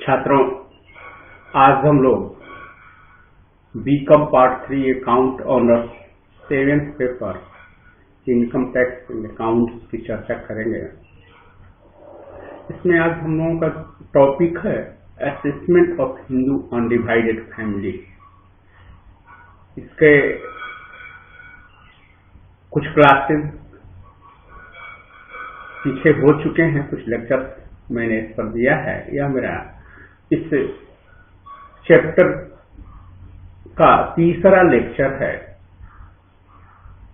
छात्रों, आज हम लोग BCom part 3 account honours 7th paper income tax and accounts की चर्चा करेंगे। इसमें आज हम लोगों का टॉपिक है assessment of Hindu undivided family. इसके कुछ क्लासेस पीछे हो चुके हैं, कुछ लेक्चर्स मैंने इस पर दिया है। यह मेरा इस चैप्टर का तीसरा लेक्चर है।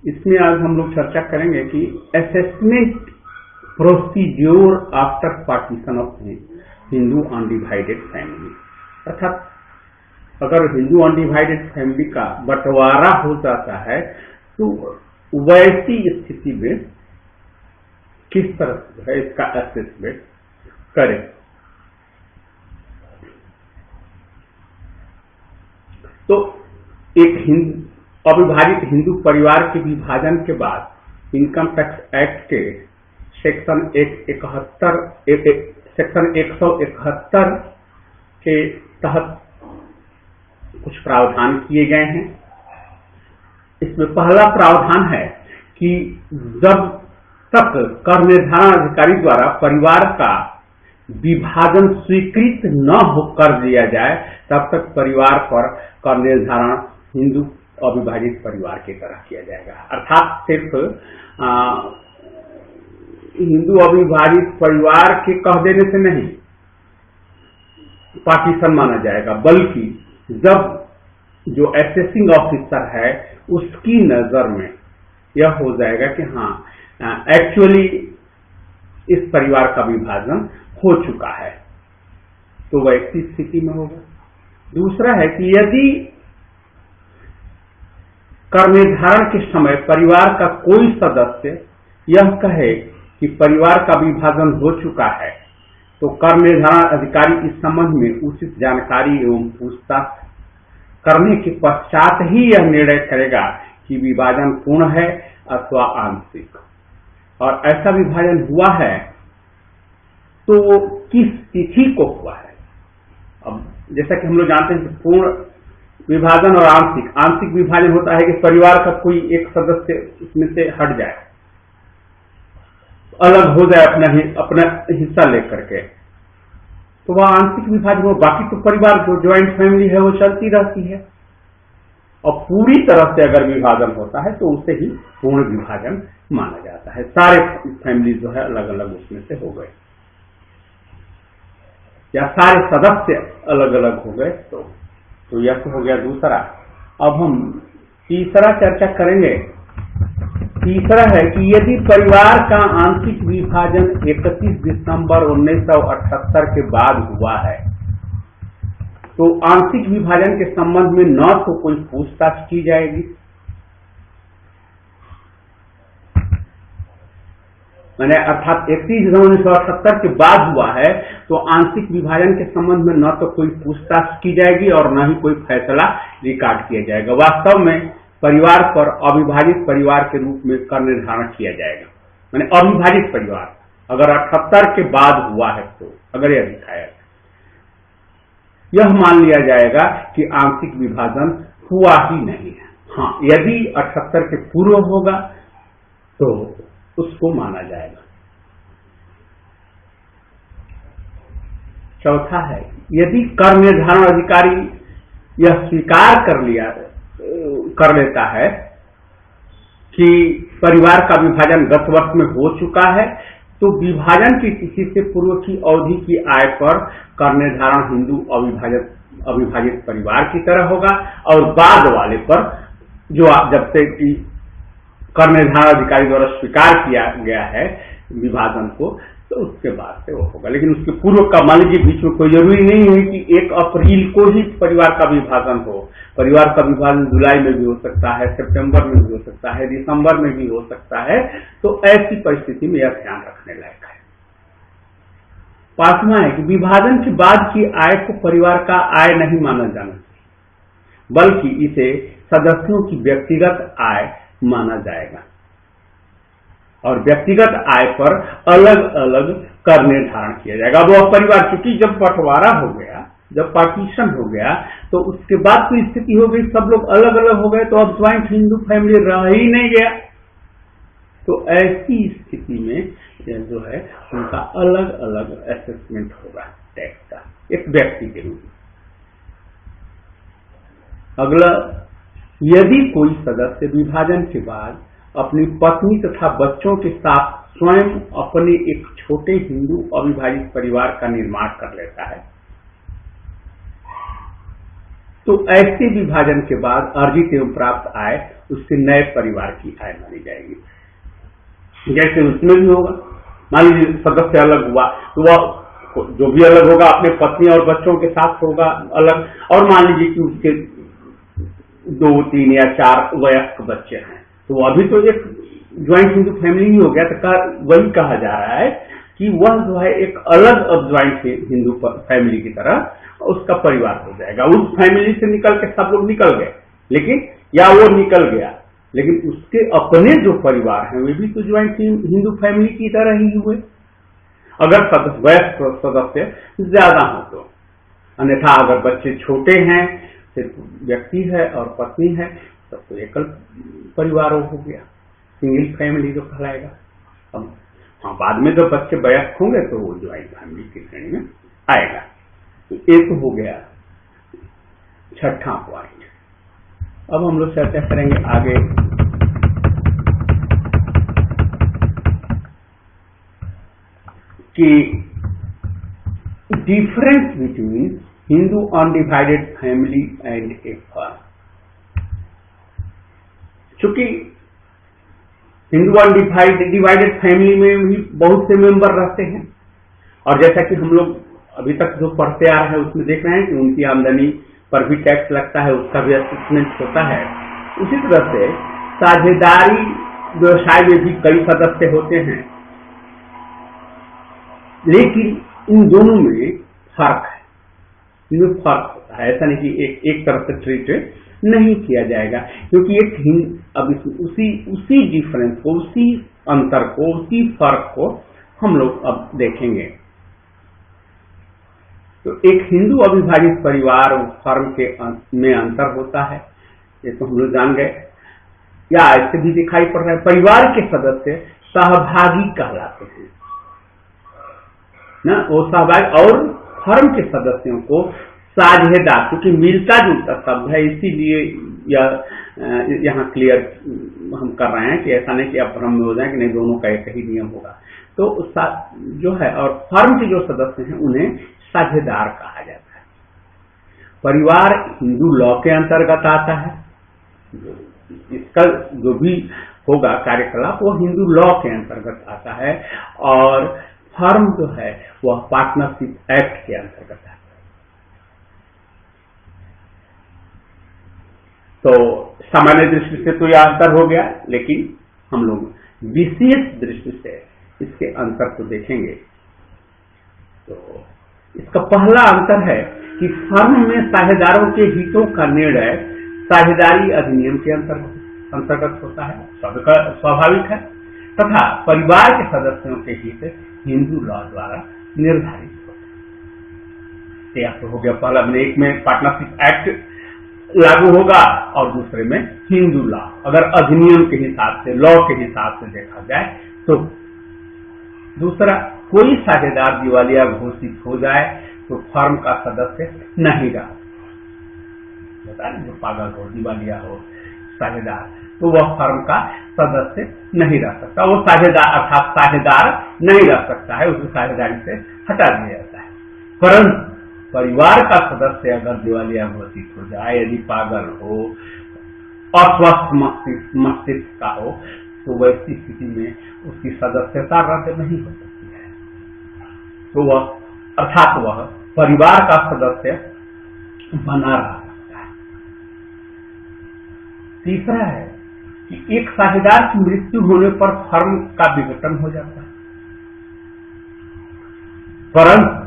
इसमें आज हम लोग चर्चा करेंगे कि assessment procedure after partition of Hindu undivided family, अर्थात अगर हिंदू अनडिवाइडेड फैमिली का बंटवारा हो जाता है तो वैसी स्थिति में किस तरह से है इसका असेसमेंट करें। तो एक अविभाजित हिंदू परिवार के विभाजन के बाद इनकम टैक्स एक्ट के सेक्शन 171 के तहत कुछ प्रावधान किए गए हैं। इसमें पहला प्रावधान है कि जब तक कर निर्धारण अधिकारी द्वारा परिवार का विभाजन स्वीकृत न हो कर दिया जाए तब तक परिवार पर कर निर्धारण हिंदू अविभाजित परिवार की तरह किया जाएगा। अर्थात सिर्फ हिंदू अविभाजित परिवार के कह देने से नहीं पार्टीशन माना जाएगा, बल्कि जब जो असेसिंग ऑफिसर है उसकी नजर में यह हो जाएगा कि हाँ एक्चुअली इस परिवार का विभाजन हो चुका है, तो वैसी स्थिति में होगा। दूसरा है कि यदि कर निर्धारण के समय परिवार का कोई सदस्य यह कहे कि परिवार का विभाजन हो चुका है, तो कर निर्धारण अधिकारी इस संबंध में उचित जानकारी एवं पूछताछ करने के पश्चात ही यह निर्णय करेगा कि विभाजन पूर्ण है अथवा आंशिक, और ऐसा विभाजन हुआ है तो वो किस तिथि को हुआ है। अब जैसा कि हम लोग जानते हैं कि पूर्ण विभाजन और आंशिक विभाजन होता है कि परिवार का कोई एक सदस्य इसमें से हट जाए, अलग हो जाए अपना हिस्सा लेकर के, तो वह आंशिक विभाजन हो। बाकी तो परिवार जो ज्वाइंट फैमिली है वो चलती रहती है, और पूरी तरह से अगर विभाजन होता है तो उसे ही पूर्ण विभाजन माना जाता है। सारे फैमिली जो है अलग अलग उसमें से हो गए या सारे सदस्य अलग अलग हो गए, तो यह तो हो गया दूसरा। अब हम तीसरा चर्चा करेंगे। तीसरा है कि यदि परिवार का आंशिक विभाजन 31 दिसंबर 1978 के बाद हुआ है तो आंशिक विभाजन के संबंध में न तो कोई पूछताछ की जाएगी, मैंने अर्थात 31 दिसंबर 1978 के बाद हुआ है तो आंशिक विभाजन के संबंध में न तो कोई पूछताछ की जाएगी और न ही कोई फैसला रिकॉर्ड किया जाएगा। वास्तव में परिवार पर अविभाजित परिवार के रूप में कर निर्धारण किया जाएगा। मैंने अविभाजित परिवार अगर 78 के बाद हुआ है तो अगर यह दिखाया यह मान लिया जाएगा कि आंशिक विभाजन हुआ ही नहीं है। हाँ, यदि 78 के पूर्व होगा तो उसको माना जाएगा। चौथा है यदि कर निर्धारण अधिकारी यह स्वीकार कर लेता है कि परिवार का विभाजन गत वर्ष में हो चुका है तो विभाजन की तिथि से पूर्व की अवधि की आय पर कर निर्धारण हिंदू अविभाजित परिवार की तरह होगा, और बाद वाले पर जो जब से कि कर निर्धारण अधिकारी द्वारा स्वीकार किया गया है विभाजन को, तो उसके बाद से वो होगा। लेकिन उसके पूर्व का मान लीजिए बीच में कोई जरूरी नहीं है कि 1 अप्रैल को ही परिवार का विभाजन हो। परिवार का विभाजन जुलाई में भी हो सकता है, सितंबर में भी हो सकता है, दिसंबर में भी हो सकता है। तो ऐसी परिस्थिति में यह ध्यान रखने लायक है। पांचवा है कि विभाजन के बाद की आय को परिवार का आय नहीं माना जाना चाहिए, बल्कि इसे सदस्यों की व्यक्तिगत आय माना जाएगा। और व्यक्तिगत आय पर अलग अलग कर निर्धारण किया जाएगा। वह परिवार, चूंकि जब बंटवारा हो गया, जब पार्टीशन हो गया, तो उसके बाद तो स्थिति हो गई सब लोग अलग अलग हो गए, तो अब ज्वाइंट हिंदू फैमिली रह ही नहीं गया। तो ऐसी स्थिति में जो है उनका अलग अलग असेसमेंट होगा टैक्स का, एक व्यक्ति के रूप में। अगला, यदि कोई सदस्य विभाजन के बाद अपनी पत्नी तथा बच्चों के साथ स्वयं अपने एक छोटे हिंदू अविभाजित परिवार का निर्माण कर लेता है, तो ऐसे विभाजन के बाद अर्जित एवं प्राप्त आय उसके नए परिवार की आय मानी जाएगी। जैसे उसमें भी होगा, मान लीजिए सदस्य अलग हुआ, तो वह जो भी अलग होगा अपने पत्नी और बच्चों के साथ होगा अलग, और मान लीजिए कि उसके 2, 3 या 4 वयस्क बच्चे हैं, तो अभी तो एक ज्वाइंट हिंदू फैमिली ही हो गया। तो वही कहा जा रहा है कि वह जो है एक अलग अब ज्वाइंट हिंदू फैमिली की तरह उसका परिवार हो जाएगा। उस फैमिली से निकल के सब लोग निकल गए, लेकिन या वो निकल गया, लेकिन उसके अपने जो परिवार हैं वे भी तो ज्वाइंट हिंदू फैमिली की तरह ही हुए, अगर वयस्क सदस्य ज्यादा हो तो। अन्यथा अगर बच्चे छोटे हैं, सिर्फ व्यक्ति है और पत्नी है, तब तो एकल परिवार हो गया, सिंगल फैमिली जो कहलाएगा। अब हाँ, बाद में जब बच्चे वयस्क होंगे तो वो ज्वाइंट फैमिली की श्रेणी में आएगा। तो एक हो गया छठा पॉइंट। अब हम लोग चर्चा करेंगे आगे कि difference between Hindu undivided family and A firm. चूंकि हिंदू अनडिवाइडेड फैमिली में भी बहुत से मेंबर रहते हैं, और जैसा कि हम लोग अभी तक जो पढ़ते आ रहे हैं उसमें देख रहे हैं कि उनकी आमदनी पर भी टैक्स लगता है, उसका भी असेसमेंट होता है। उसी तरह से साझेदारी व्यवसाय में भी कई सदस्य होते हैं, लेकिन इन दोनों में फर्क है, इनमें फर्क होता है। ऐसा नहीं कि एक तरफ से ट्रीट नहीं किया जाएगा, क्योंकि अब उसी डिफरेंस को, उसी अंतर को, उसी फर्क को हम लोग अब देखेंगे। तो एक हिंदू अविभाजित परिवार और फर्म के में अंतर होता है, ये तो हम लोग जान गए। या ऐसे भी दिखाई पड़ रहा है, परिवार के सदस्य सहभागी कहलाते हैं ना, वो सहभागी, और फर्म के सदस्यों को साझेदार, क्योंकि मिलता जुलता शब्द है, इसीलिए यहाँ क्लियर हम कर रहे हैं कि ऐसा नहीं कि आप भ्रम में हो जाए कि नहीं दोनों का एक ही नियम होगा। तो जो है, और फर्म के जो सदस्य हैं उन्हें साझेदार कहा जाता है। परिवार हिंदू लॉ के अंतर्गत आता है, इसका जो भी होगा कार्यकलाप वो हिंदू लॉ के अंतर्गत आता है, और फर्म जो है वह पार्टनरशिप एक्ट के अंतर्गत आता है। तो सामान्य दृष्टि से तो यह अंतर हो गया, लेकिन हम लोग विशेष दृष्टि से इसके अंतर को देखेंगे। तो इसका पहला अंतर है कि फर्म में साझेदारों के हितों का निर्णय साझेदारी अधिनियम के अंतर्गत होता है, स्वाभाविक है, तथा परिवार के सदस्यों के हित हिंदू लॉ द्वारा निर्धारित होते हैं। यह तो हो गया पहला, एक में पार्टनरशिप एक्ट लागू होगा और दूसरे में हिंदू लॉ। अगर अधिनियम के हिसाब से, लॉ के हिसाब से देखा जाए तो दूसरा, कोई साझेदार दिवालिया घोषित हो जाए तो फर्म का सदस्य नहीं रहा, बता रहे, जो पागल हो, दिवालिया हो, साझेदार, तो वह फर्म का सदस्य नहीं रह सकता। वो साझेदार अर्थात साझेदार नहीं रह सकता है, उसे साझेदारी से हटा दिया जाता है। परंतु परिवार का सदस्य अगर दिवालिया घोषित हो जाए, यदि पागल हो, अस्वस्थ मस्तिष्क का हो, तो वैसी स्थिति में उसकी सदस्यता रद्द नहीं हो सकती है। तो वह अर्थात वह परिवार का सदस्य बना रह सकता है। तीसरा है कि एक साझेदार की मृत्यु होने पर फर्म का विघटन हो जाता है, परंतु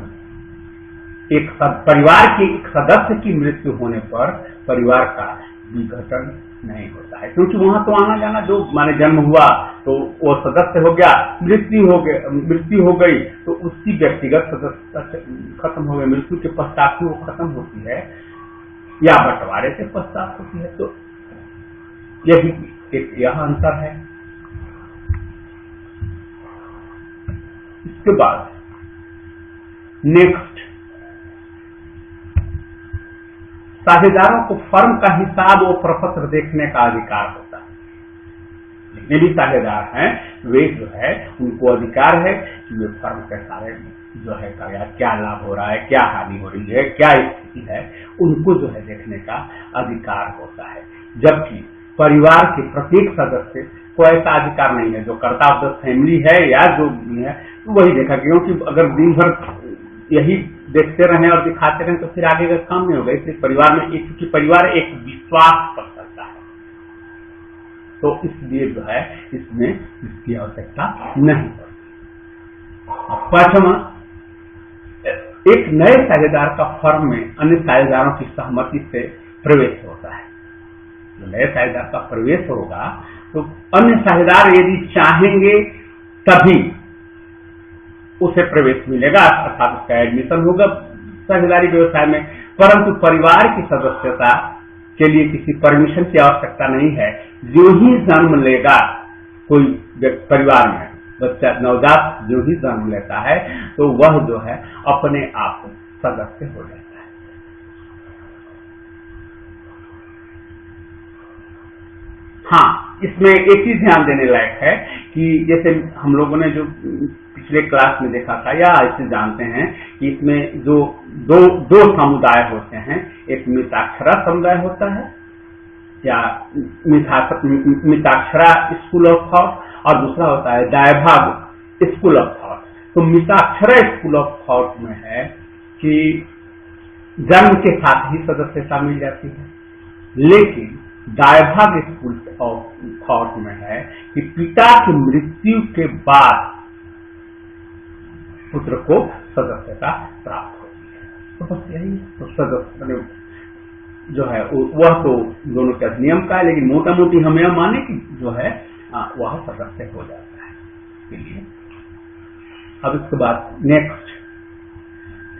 एक परिवार के एक सदस्य की मृत्यु होने पर परिवार का विघटन नहीं होता है, क्योंकि वहां तो आना जाना जो माने जन्म हुआ तो वो सदस्य हो गया, मृत्यु हो गई तो उसकी व्यक्तिगत सदस्यता खत्म हो गई, मृत्यु के पश्चात ही वो खत्म होती है या बंटवारे के पश्चात होती है। तो यह अंतर है। इसके बाद नेक्स्ट, साझेदारों को फर्म का हिसाब और प्रपत्र देखने का अधिकार होता है। जितने भी साझेदार हैं वे जो है उनको अधिकार है कि वे फर्म के सारे जो है क्या लाभ हो रहा है, क्या हानि हो रही है, क्या स्थिति है, उनको जो है देखने का अधिकार होता है। जबकि परिवार के प्रत्येक सदस्य को ऐसा अधिकार नहीं है। जो कर्ता ऑफ द फैमिली है या जो भी है वही देखा, क्योंकि अगर दिन भर यही देखते रहें और दिखाते रहें तो फिर आगे का काम नहीं होगा। इसलिए परिवार में क्योंकि परिवार एक विश्वास पर चलता है, तो इसलिए जो है इसमें इसकी आवश्यकता नहीं पड़ती। पांचवा, एक नए साझेदार का फर्म में अन्य साझेदारों की सहमति से प्रवेश होता है। जो नए साझेदार का प्रवेश होगा तो अन्य साझेदार यदि चाहेंगे तभी उसे प्रवेश मिलेगा, अर्थात उसका एडमिशन होगा साझेदारी व्यवसाय में। परंतु परिवार की सदस्यता के लिए किसी परमिशन की आवश्यकता नहीं है। जो ही जन्म लेगा कोई परिवार में बच्चा, नवजात जो ही जन्म लेता है तो वह जो है अपने आप सदस्य हो जाता है। हाँ, इसमें एक चीज ध्यान देने लायक है कि जैसे हम लोगों ने जो पिछले क्लास में देखा था या ऐसे जानते हैं कि इसमें जो दो समुदाय होते हैं, एक मिताक्षरा समुदाय होता है या मिताक्षरा स्कूल ऑफ थॉट और दूसरा होता है दायभाग स्कूल ऑफ थॉट। तो मिताक्षरा स्कूल ऑफ थॉट में है कि जन्म के साथ ही सदस्यता मिल जाती है, लेकिन दायभाग स्कूल ऑफ थॉट में है कि पिता की मृत्यु के बाद पुत्र को सदस्यता प्राप्त होती है। तो बस यही तो सदस्य जो है वह तो दोनों के अधिनियम का है, लेकिन मोटा मोटी हम यह माने कि जो है वह सदस्य हो जाता है के लिए। अब इसके बाद नेक्स्ट,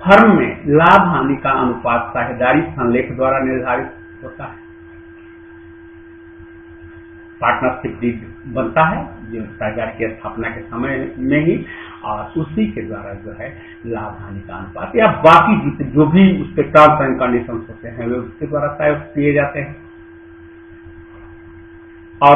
फर्म में लाभ हानि का अनुपात साझेदारी संलेख द्वारा निर्धारित होता है। पार्टनरशिप डीड बनता है जो साझेदारी की स्थापना के समय में ही, और उसी के द्वारा जो है लाभ हानि का अनुपात या बाकी जो भी उसके टर्म्स एंड कंडीशंस होते हैं वे उसके द्वारा तय किए जाते हैं। और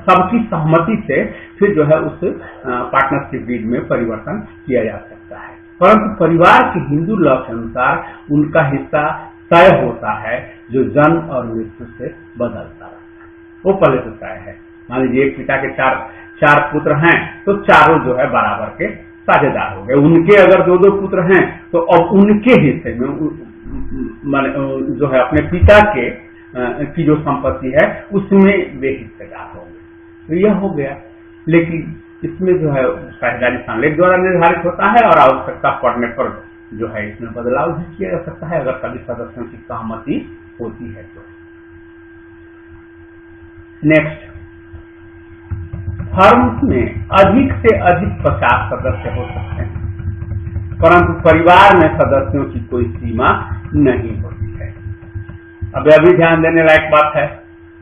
सबकी सहमति से फिर जो है उस पार्टनरशिप डीड में परिवर्तन किया जा सकता है। परंतु परिवार के हिंदू लॉ के अनुसार उनका हिस्सा तय होता है जो जन्म और मृत्यु से बदलता रहता है। वो पहले से तय है। मान लीजिए एक पिता के चार पुत्र हैं तो चारों जो है बराबर के साझेदार हो गए। उनके अगर दो पुत्र हैं तो अब उनके हिस्से में जो है अपने पिता के की जो संपत्ति है उसमें वे हिस्सेदार होंगे। तो यह हो गया। लेकिन इसमें जो है साझेदारी संलेख द्वारा निर्धारित होता है और आवश्यकता पड़ने पर जो है इसमें बदलाव भी किया जा सकता है अगर सभी सदस्यों की सहमति होती है तो। नेक्स्ट, फर्म में अधिक से अधिक 50 सदस्य हो सकते हैं, परंतु परिवार में सदस्यों की कोई सीमा नहीं होती है। अब यह भी ध्यान देने लायक बात है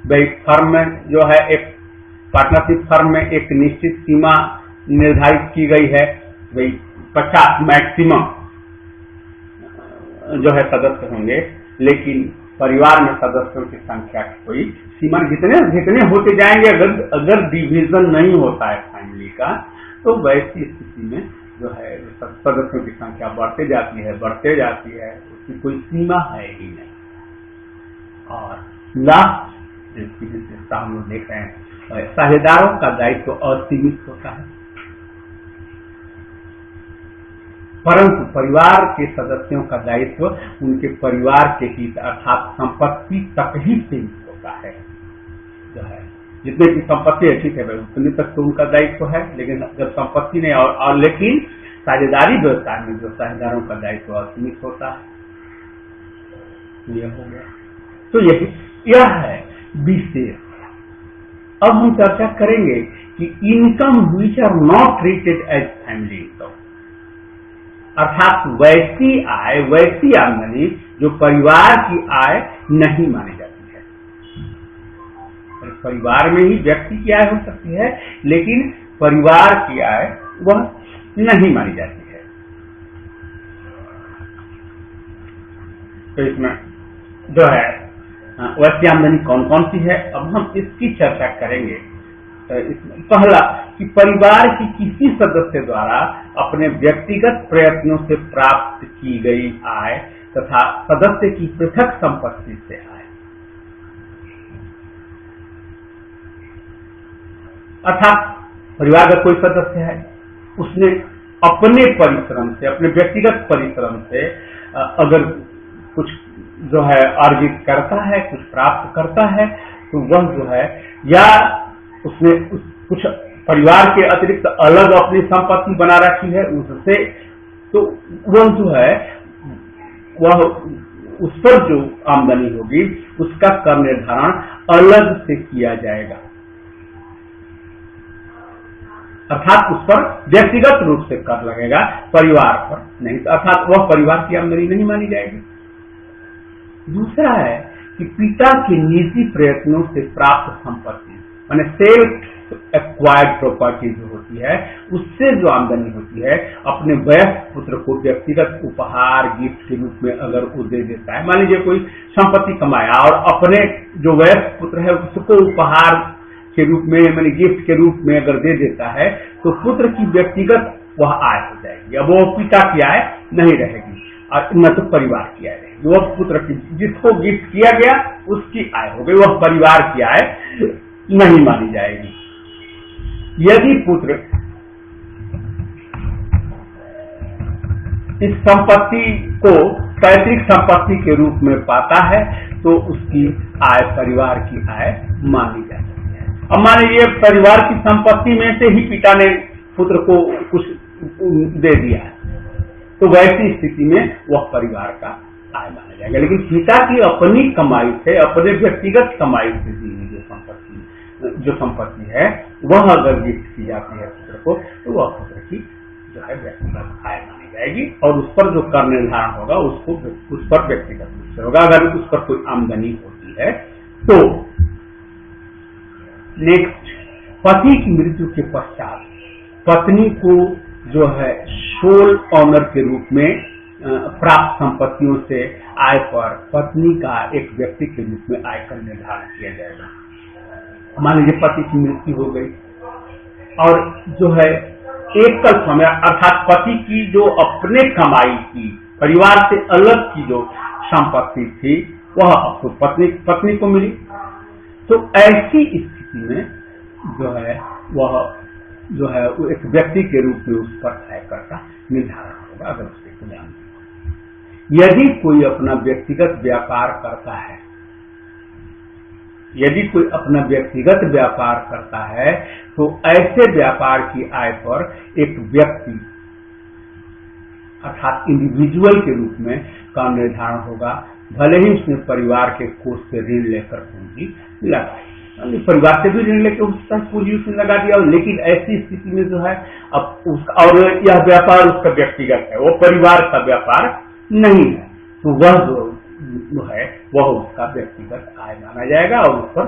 भाई, फर्म में जो है एक पार्टनरशिप फर्म में एक निश्चित सीमा निर्धारित की गई है भाई 50 मैक्सिमम जो है सदस्य होंगे, लेकिन परिवार में सदस्यों की संख्या की कोई सीमा, जितने होते जाएंगे अगर डिवीजन नहीं होता है फैमिली का तो वैसी स्थिति में जो है सदस्यों की संख्या बढ़ते जाती है, उसकी कोई सीमा है ही नहीं। और लास्ट जिसकी विशेषता हम लोग देख रहे हैं, साझेदारों का दायित्व असीमित होता है, परंतु परिवार के सदस्यों का दायित्व उनके परिवार के हित अर्थात संपत्ति तक ही सीमित होता है। जो है जितने की संपत्ति है ठीक है भाई उतने तक तो उनका दायित्व है, लेकिन जब संपत्ति नहीं और लेकिन साझेदारी व्यवस्था में जो साझेदारों का दायित्व असीमित होता है। यह हो गया। तो यह है विशेष अब हम चर्चा करेंगे कि income which are not treated as family income, अर्थात वैसी आय, वैसी आमदनी जो परिवार की आय नहीं मानी जाती है। परिवार में ही व्यक्ति की आय हो सकती है, लेकिन परिवार की आय वह नहीं मानी जाती है। तो इसमें जो है वैसी आमदनी कौन कौन सी है, अब हम इसकी चर्चा करेंगे। पहला कि परिवार की किसी सदस्य द्वारा अपने व्यक्तिगत प्रयत्नों से प्राप्त की गई आय तथा सदस्य की पृथक संपत्ति से आय, अर्थात परिवार का कोई सदस्य है, उसने अपने परिश्रम से, अपने व्यक्तिगत परिश्रम से अगर कुछ जो है अर्जित करता है, कुछ प्राप्त करता है, तो वह जो है, या उसने कुछ परिवार के अतिरिक्त अलग अपनी संपत्ति बना रखी है उससे, तो वह जो है वह उस पर जो आमदनी होगी उसका कर निर्धारण अलग से किया जाएगा, अर्थात उस पर व्यक्तिगत रूप से कर लगेगा, परिवार पर नहीं, अर्थात वह परिवार की आमदनी नहीं मानी जाएगी। दूसरा है कि पिता के निजी प्रयत्नों से प्राप्त संपत्ति, माने सेल्फ एक्वायर्ड प्रॉपर्टी जो होती है, उससे जो आमदनी होती है, अपने वयस्क पुत्र को व्यक्तिगत उपहार, गिफ्ट के रूप में अगर वो दे देता है, मान लीजिए कोई संपत्ति कमाया और अपने जो वयस्क पुत्र है उसको उपहार के रूप में, माने गिफ्ट के रूप में अगर दे देता है, तो पुत्र की व्यक्तिगत वह आय हो जाएगी। अब वो पिता की आय नहीं रहेगी और न तो परिवार की आय रहेगी। वह पुत्र की, जिसको गिफ्ट किया गया उसकी आय हो गई, वह परिवार की आय नहीं मानी जाएगी। यदि पुत्र इस संपत्ति को पैतृक संपत्ति के रूप में पाता है तो उसकी आय परिवार की आय मानी जा सकती है। अब मान लीजिए परिवार की संपत्ति में से ही पिता ने पुत्र को कुछ दे दिया है, तो वैसी स्थिति में वह परिवार का आय माना जाएगा। लेकिन पिता की अपनी कमाई से, अपने व्यक्तिगत कमाई से दी हुई जो संपत्ति है, वह अगर गिफ्ट की जाती है पुत्र को, तो वह पुत्र की जो है व्यक्तिगत आय मानी जाएगी और उस पर जो कर निर्धारण होगा उसको उस पर व्यक्तिगत रूप से होगा, अगर उस पर कोई आमदनी होती है तो। नेक्स्ट, पति की मृत्यु के पश्चात पत्नी को जो है सोल ऑनर के रूप में प्राप्त संपत्तियों से आय पर पत्नी का एक व्यक्ति के रूप में आय का निर्धारण किया जाएगा। मान लीजिए पति की मृत्यु हो गई और जो है एकल समय, अर्थात पति की जो अपने कमाई की, परिवार से अलग की जो संपत्ति थी वह अब तो पत्नी को मिली, तो ऐसी स्थिति में जो है वह जो है वो एक व्यक्ति के रूप में उस पर आयकर का निर्धारण होगा अगर उसके कल्याण। यदि कोई अपना व्यक्तिगत व्यापार करता है, यदि कोई अपना व्यक्तिगत व्यापार करता है तो ऐसे व्यापार की आय पर एक व्यक्ति अर्थात इंडिविजुअल के रूप में का निर्धारण होगा, भले ही उसने परिवार के कोष से ऋण लेकर पूंजी लगाई, परिवार से भी ऋण लेकर उसका पूंजी उसने लगा दिया, लेकिन ऐसी स्थिति में जो है अब उसका, और यह व्यापार उसका व्यक्तिगत है, वो परिवार का व्यापार नहीं है, तो वह जो है वह उसका व्यक्तिगत आय माना जाएगा और उस पर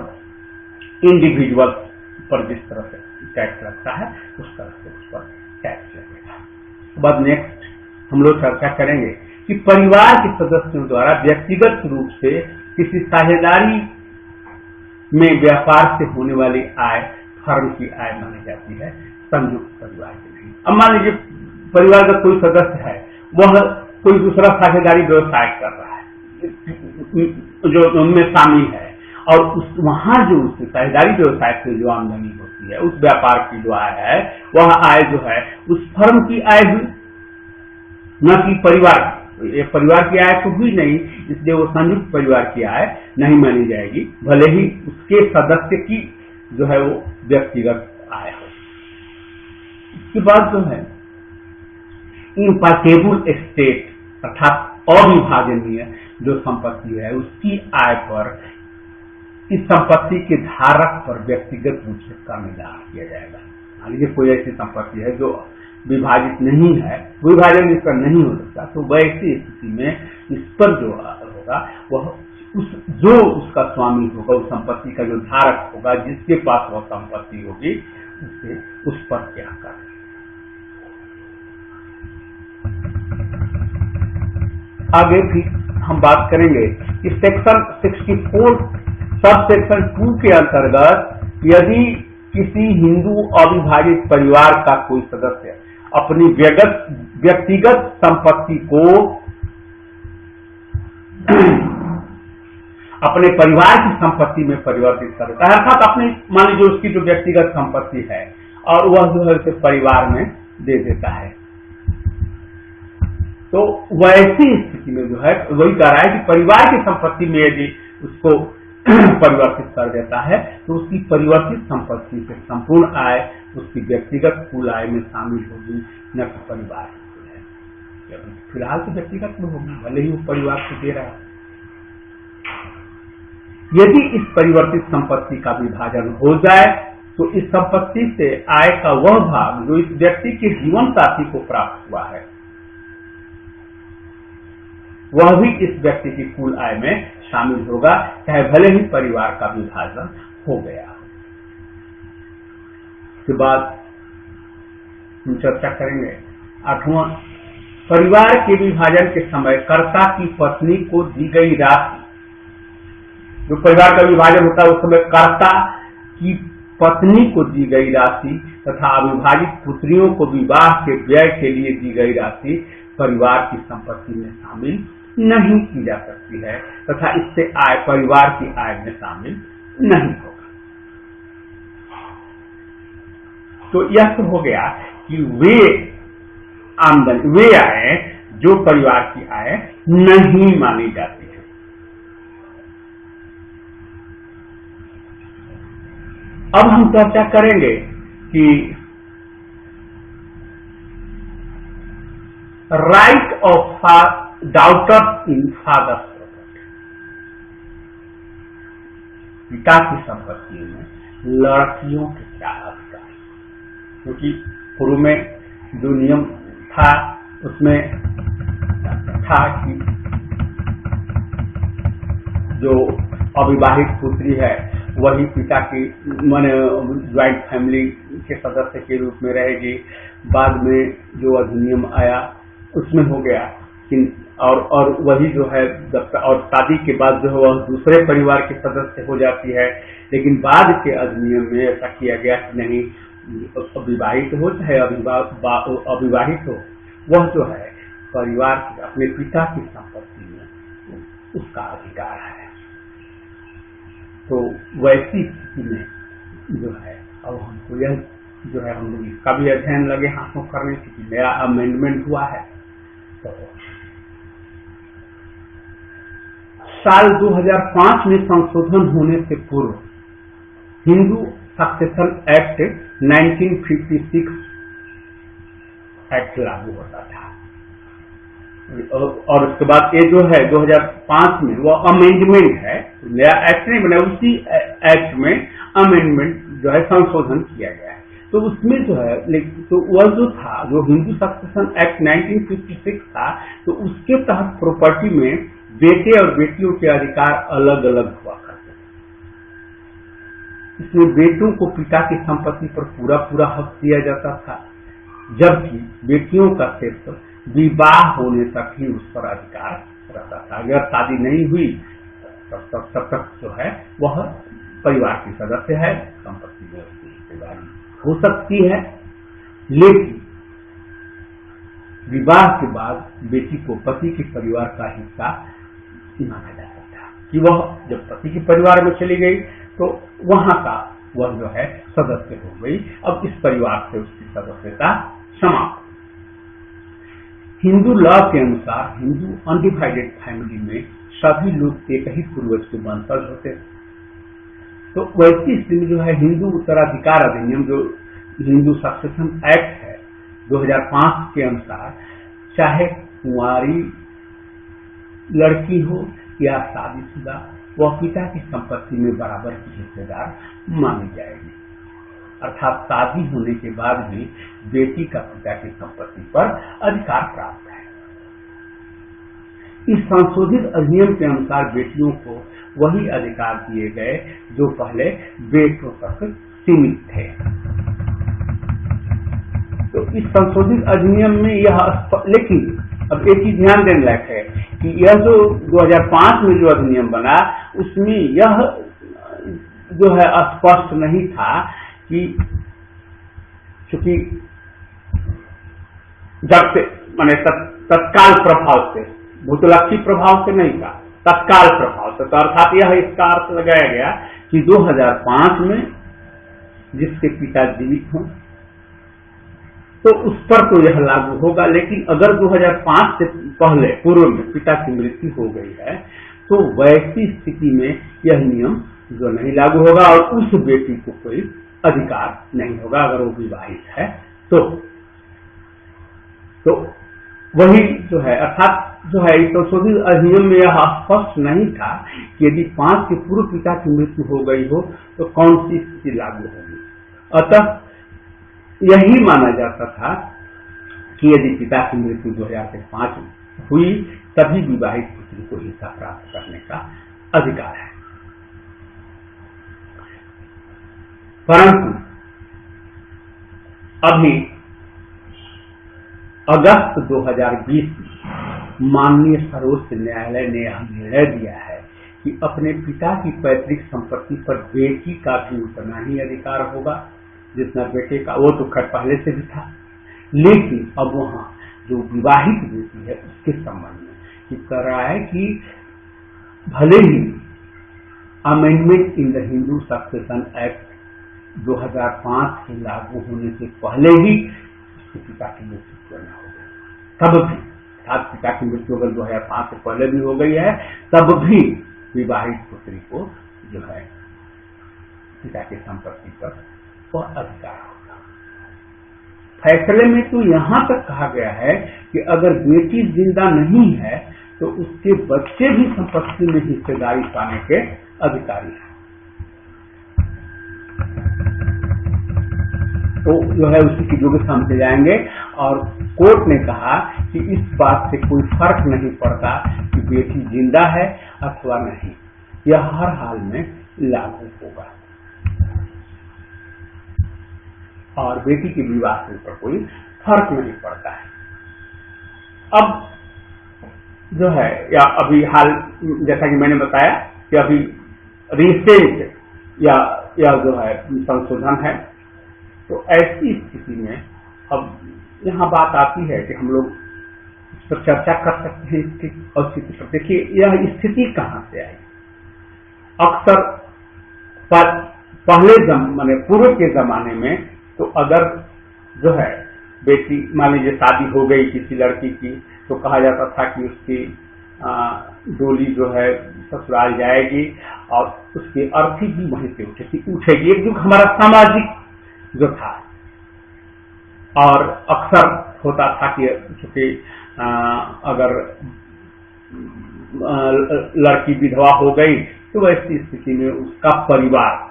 इंडिविजुअल पर जिस तरह से टैक्स लगता है उस तरह से उस पर टैक्स लगेगा। बाद नेक्स्ट हम लोग चर्चा करेंगे कि परिवार के सदस्यों द्वारा व्यक्तिगत रूप से किसी साझेदारी में व्यापार से होने वाली आय फर्म की आय मानी जाती है, संयुक्त परिवार की नहीं। अब मान लीजिए परिवार का कोई सदस्य है, वह कोई दूसरा साझेदारी व्यवसाय कर रहा है जो उनमें शामिल है, और वहां जो उससे साझेदारी व्यवसाय से जो आमदनी होती है, उस व्यापार की जो आय है, वह आय जो है उस फर्म की आय हुई, न कि परिवार की। ये परिवार की आय तो हुई नहीं, इसलिए वो संयुक्त परिवार की आय नहीं मानी जाएगी, भले ही उसके सदस्य की जो है वो व्यक्तिगत आय हो। इसके बाद जो है इम्पार्टेबल एस्टेट अर्थात अविभाजनीय जो संपत्ति है उसकी आय पर इस संपत्ति के धारक पर व्यक्तिगत रूप से कर निर्धारण किया जाएगा। मान लीजिए कोई ऐसी संपत्ति है जो विभाजित नहीं है, विभाजन इसका नहीं हो सकता, तो वैसी स्थिति में इस पर जो होगा वह जो उसका स्वामी होगा, उस संपत्ति का जो धारक होगा, जिसके पास वह संपत्ति होगी, उसे उस पर क्या कर। आगे भी हम बात करेंगे कि सेक्शन 64 सब सेक्शन 2 के अंतर्गत यदि किसी हिंदू अविभाजित परिवार का कोई सदस्य अपनी व्यक्तिगत संपत्ति को अपने परिवार की संपत्ति में परिवर्तित करता है, अर्थात अपने मान लीजिए उसकी जो व्यक्तिगत संपत्ति है और वह जो है उसे परिवार में दे देता है, तो वैसी स्थिति में जो है वही कह रहा है कि परिवार की संपत्ति में यदि उसको परिवर्तित कर देता है तो उसकी परिवर्तित संपत्ति से संपूर्ण आय उसकी व्यक्तिगत कुल आय में शामिल होगी, न कि परिवार की आय। फिलहाल तो व्यक्तिगत में होगी, भले ही वो परिवार को दे रहा है। यदि इस परिवर्तित संपत्ति का विभाजन हो जाए तो इस संपत्ति से आय का वह भाग जो इस व्यक्ति के जीवन साथी को प्राप्त हुआ है वह भी इस व्यक्ति की कुल आय में शामिल होगा, चाहे भले ही परिवार का विभाजन हो गया। इसके बाद हम चर्चा करेंगे 8वां, परिवार के विभाजन के समय कर्ता की पत्नी को दी गई राशि। जो परिवार का विभाजन होता है उस समय कर्ता की पत्नी को दी गई राशि तथा अविभाजित पुत्रियों को विवाह के व्यय के लिए दी गई राशि परिवार की संपत्ति में शामिल नहीं की जा सकती है तथा इससे आय परिवार की आय में शामिल नहीं होगा। तो यह तो हो गया कि वे आमदनी वे आय जो परिवार की आय नहीं मानी जाती है। अब हम चर्चा करेंगे कि right of daughters in father's property. पिता की संपत्ति में लड़कियों के क्या अधिकार, क्योंकि पूर्व में जो नियम था उसमें था कि जो अविवाहित पुत्री है वही पिता की माने ज्वाइंट फैमिली के सदस्य के रूप में रहेगी। बाद में जो अधिनियम आया उसमें हो गया कि और वही जो है और शादी के बाद जो है वह दूसरे परिवार के सदस्य हो जाती है। लेकिन बाद के अधिनियम में ऐसा किया गया कि नहीं, विवाहित हो चाहे अविवाहित हो, वह जो है परिवार की अपने पिता की संपत्ति में उसका अधिकार है। तो वैसी स्थिति में जो है अब हमको यह जो है हम लोग इसका भी अध्ययन लगे हाथों करने की नया अमेंडमेंट हुआ है। तो साल 2005 में संशोधन होने से पूर्व हिंदू सक्सेशन एक्ट 1956 एक्ट लागू होता था और उसके बाद ये जो है 2005 में वो अमेंडमेंट है, नया एक्ट नहीं बना, उसी एक्ट में अमेंडमेंट जो है संशोधन किया गया है। तो उसमें जो है तो वह जो था जो हिंदू सक्सेशन एक्ट 1956 था तो उसके तहत प्रॉपर्टी में बेटे और बेटियों के अधिकार अलग अलग हुआ करते थे। इसमें बेटों को पिता की संपत्ति पर पूरा पूरा हक दिया जाता था, जबकि बेटियों का सिर्फ विवाह होने तक ही उस पर अधिकार रहता था। अगर शादी नहीं हुई तब तक जो है वह परिवार की सदस्य है, संपत्ति में उसकी हिस्सेदारी हो सकती है। लेकिन विवाह के बाद बेटी को पति के परिवार का हिस्सा माना जा सकता है कि वह जब पति के परिवार में चली गई तो वहां का वह जो है सदस्य हो गई, अब इस परिवार से उसकी सदस्यता समाप्त। हिंदू लॉ के अनुसार हिंदू अनडिवाइडेड फैमिली में सभी लोग एक ही पूर्वज के वंशज होते थे। तो वैसी स्थिति में जो है हिंदू उत्तराधिकार अधिनियम जो हिंदू सक्सेशन एक्ट है 2005 के अनुसार चाहे कुंवारी लड़की हो या शादीशुदा वह पिता की संपत्ति में बराबर की हिस्सेदार मानी जाएगी। अर्थात शादी होने के बाद भी बेटी का पिता की संपत्ति पर अधिकार प्राप्त है। इस संशोधित अधिनियम के अनुसार बेटियों को वही अधिकार दिए गए जो पहले बेटों तक सीमित थे। तो इस संशोधित अधिनियम में यह, लेकिन अब एक चीज ध्यान देने लायक है कि यह जो 2005 में जो अधिनियम बना उसमें यह जो है स्पष्ट नहीं था कि चूंकि जब से माने तत्काल प्रभाव से, भूतलक्षी प्रभाव से नहीं था, तत्काल प्रभाव से, तो अर्थात यह इसका अर्थ लगाया गया कि 2005 में जिसके पिता जीवित हों तो उस पर तो यह लागू होगा, लेकिन अगर 2005 से पहले पूर्व में पिता की मृत्यु हो गई है तो वैसी स्थिति में यह नियम जो नहीं लागू होगा और उस बेटी को कोई अधिकार नहीं होगा अगर वो विवाहित है तो वही जो है, अर्थात जो है इस संशोधित अधिनियम में यह स्पष्ट नहीं था कि यदि 5 के पूर्व पिता की मृत्यु हो गई हो तो कौन सी स्थिति लागू होगी। अतः यही माना जाता था कि यदि पिता की मृत्यु 2005 हुई तभी विवाहित पुत्री को हिस्सा प्राप्त करने का अधिकार है। परंतु अभी अगस्त 2020 में माननीय सर्वोच्च न्यायालय ने यह निर्णय दिया है कि अपने पिता की पैतृक संपत्ति पर बेटी का भी उतना ही अधिकार होगा जितना बेटे का। वो तो खैर पहले से भी था, लेकिन अब वहां जो विवाहित बेटी है उसके संबंध में कि कह रहा है कि भले ही amendment in the Hindu succession act 2005 के लागू होने से पहले ही उसके पिता की मृत्यु करना हो गई, तब भी अर्थात पिता की मृत्यु अगर 2005 से पहले भी हो गई है तब भी विवाहित पुत्री को जो है पिता की संपत्ति पर वह अधिकार होगा। फैसले में तो यहां तक कहा गया है कि अगर बेटी जिंदा नहीं है तो उसके बच्चे भी संपत्ति में हिस्सेदारी पाने के अधिकारी हैं। तो जो है उसी की योग्यता हम जाएंगे और कोर्ट ने कहा कि इस बात से कोई फर्क नहीं पड़ता कि बेटी जिंदा है अथवा नहीं, यह हर हाल में लागू होगा और बेटी के विवाह के ऊपर कोई फर्क नहीं पड़ता है। अब जो है या अभी हाल जैसा कि मैंने बताया कि अभी रिसेंट या जो है संशोधन है, तो ऐसी स्थिति में अब यहाँ बात आती है कि हम लोग इस पर चर्चा कर सकते हैं इसकी औचित्य पर। देखिए यह स्थिति कहाँ से आई। अक्सर पहले माने पूर्व के जमाने में तो अगर जो है बेटी मान लीजिए शादी हो गई किसी लड़की की तो कहा जाता था कि उसकी डोली जो है ससुराल जाएगी और उसकी अर्थी भी वहीं से उठेगी। एक जो हमारा सामाजिक जो था, और अक्सर होता था कि चूंकि अगर लड़की विधवा हो गई तो ऐसी स्थिति में उसका परिवार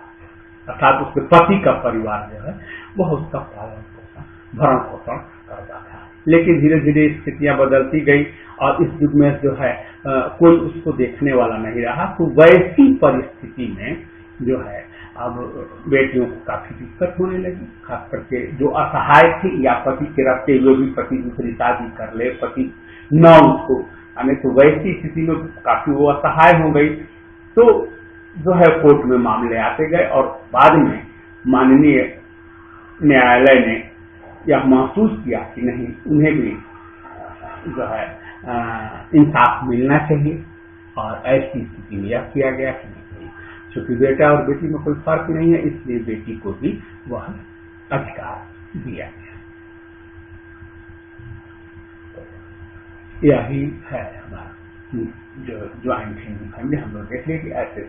अर्थात उसके पति का परिवार जो है वह उसका पालन पोषण भरण पोषण करता था। लेकिन धीरे धीरे स्थितियां बदलती गई और इस युग में जो है कोई उसको देखने वाला नहीं रहा, तो वैसी परिस्थिति में जो है अब बेटियों को काफी दिक्कत होने लगी, खास करके जो असहाय थे या पति के रखते हुए भी पति दूसरी शादी कर ले, पति न उसको आने, तो वैसी स्थिति में काफी वो असहाय हो गई। तो जो है कोर्ट में मामले आते गए और बाद में माननीय न्यायालय ने यह महसूस किया कि नहीं उन्हें भी जो है इंसाफ मिलना चाहिए और ऐसी स्थिति में यह किया गया कि क्योंकि बेटा और बेटी में कोई फर्क नहीं है इसलिए बेटी को भी वह अधिकार दिया गया। यही है हमारा जो ज्वाइंट हिंदू फैमिली। हम लोग देख लें कि ऐसे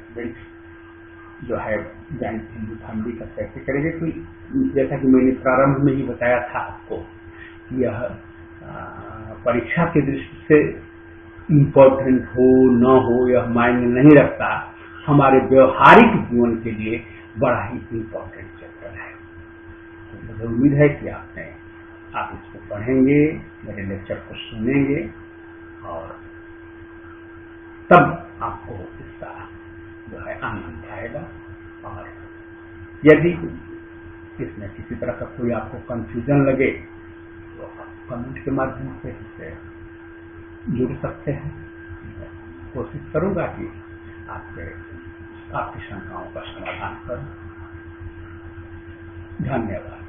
जो है ज्वाइंट हिंदू फैमिली का कैसे करेंगे। तो जैसा कि मैंने प्रारंभ में ही बताया था आपको, यह परीक्षा की दृष्टि से इम्पोर्टेंट हो न हो यह मायने नहीं रखता, हमारे व्यवहारिक जीवन के लिए बड़ा ही इम्पोर्टेंट चैप्टर है। तो मुझे उम्मीद है कि आप इसको पढ़ेंगे, मेरे लेक्चर को सुनेंगे और तब आपको इसका जो है आनंद आएगा। और यदि इसमें किसी तरह का कोई आपको कंफ्यूजन लगे तो आप कमेंट के माध्यम से इससे जुड़ सकते हैं। कोशिश करूंगा कि आपकी शंकाओं का समाधान करूं। धन्यवाद।